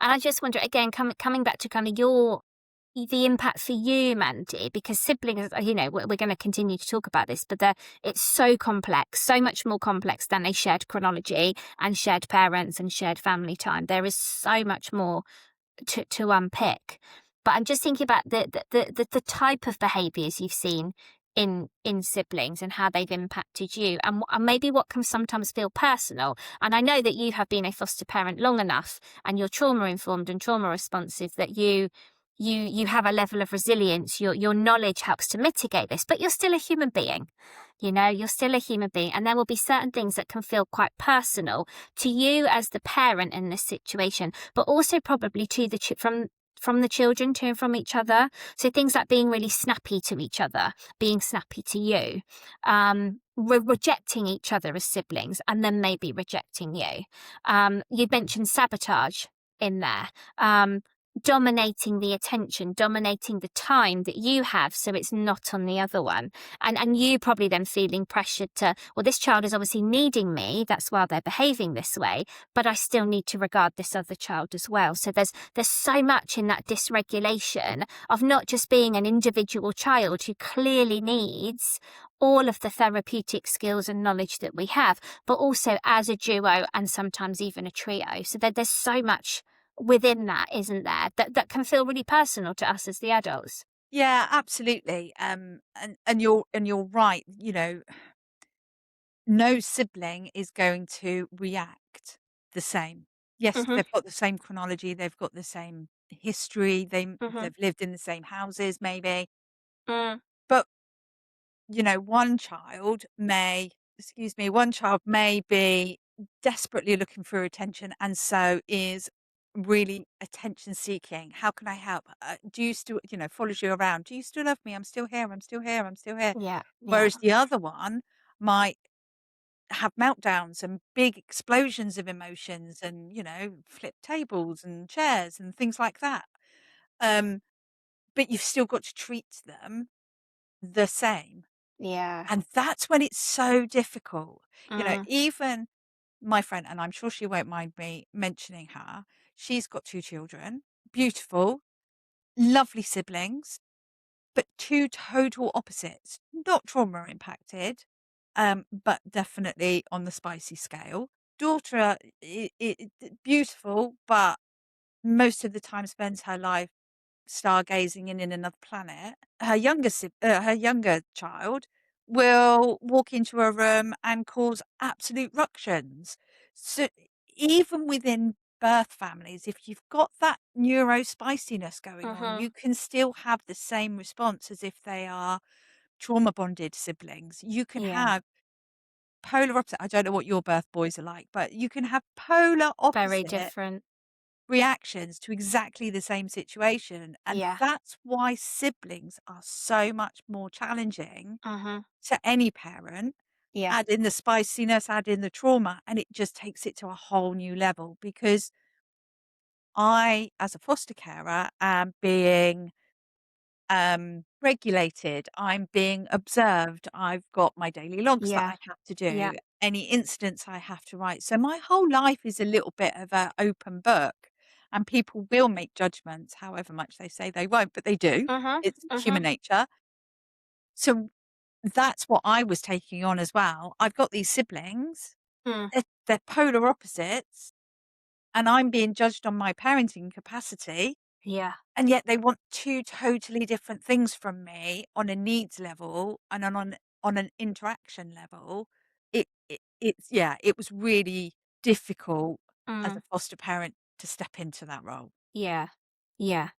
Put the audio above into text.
And I just wonder, again, coming back to kind of the impact for you, Mandy, because siblings, we're going to continue to talk about this, but it's so complex, so much more complex than a shared chronology and shared parents and shared family time. There is so much more to unpick. But I'm just thinking about the type of behaviours you've seen in siblings and how they've impacted you, and maybe what can sometimes feel personal. And I know that you have been a foster parent long enough, and you're trauma informed and trauma responsive, that you have a level of resilience. Your knowledge helps to mitigate this, but you're still a human being. You're still a human being, and there will be certain things that can feel quite personal to you as the parent in this situation, but also probably to from the children to and from each other. So things like being really snappy to each other, being snappy to you, rejecting each other as siblings, and then maybe rejecting you. You mentioned sabotage in there. Dominating the attention, dominating the time that you have, so it's not on the other one. And you probably then feeling pressured to, well, this child is obviously needing me, that's why they're behaving this way, but I still need to regard this other child as well. So there's so much in that dysregulation of not just being an individual child who clearly needs all of the therapeutic skills and knowledge that we have, but also as a duo and sometimes even a trio. So there's so much within that, isn't there, that can feel really personal to us as the adults. Yeah, absolutely. And you're right. No sibling is going to react the same. Yes, Mhm. they've got the same chronology, they've got the same history, Mhm. they've lived in the same houses, maybe. Mm. But one child may be desperately looking for attention, and so is really attention seeking. How can I help? Do you still, follows you around? Do you still love me? I'm still here. I'm still here. I'm still here. Yeah. Yeah. Whereas the other one might have meltdowns and big explosions of emotions and, flip tables and chairs and things like that. Um, but you've still got to treat them the same. Yeah. And that's when it's so difficult. Mm. Even my friend, and I'm sure she won't mind me mentioning her, she's got 2 children, beautiful, lovely siblings, but 2 total opposites, not trauma impacted, but definitely on the spicy scale. Daughter, beautiful, but most of the time spends her life stargazing in another planet. Her younger child will walk into a room and cause absolute ructions. So even within birth families, if you've got that neurospiciness going on, Mhm. you can still have the same response as if they are trauma bonded siblings. You can Yeah. have polar opposite. I don't know what your birth boys are like, but you can have polar Very opposite different. reactions to exactly the same situation. And Yeah. that's why siblings are so much more challenging Mhm. to any parent. Yeah. Add in the spiciness, add in the trauma, and it just takes it to a whole new level because I, as a foster carer, am being regulated. I'm being observed. I've got my daily logs that Yeah. I have to Yeah. do, any incidents I have to write. So my whole life is a little bit of an open book, and people will make judgments, however much they say they won't, but they do. Mhm. It's human Mhm. nature. So that's what I was taking on as well. I've got these siblings. Mm. They're polar opposites, and I'm being judged on my parenting capacity. Yeah. And yet they want 2 totally different things from me on a needs level and on an interaction level. It was really difficult as a Mm. foster parent to step into that role. Yeah. Yeah.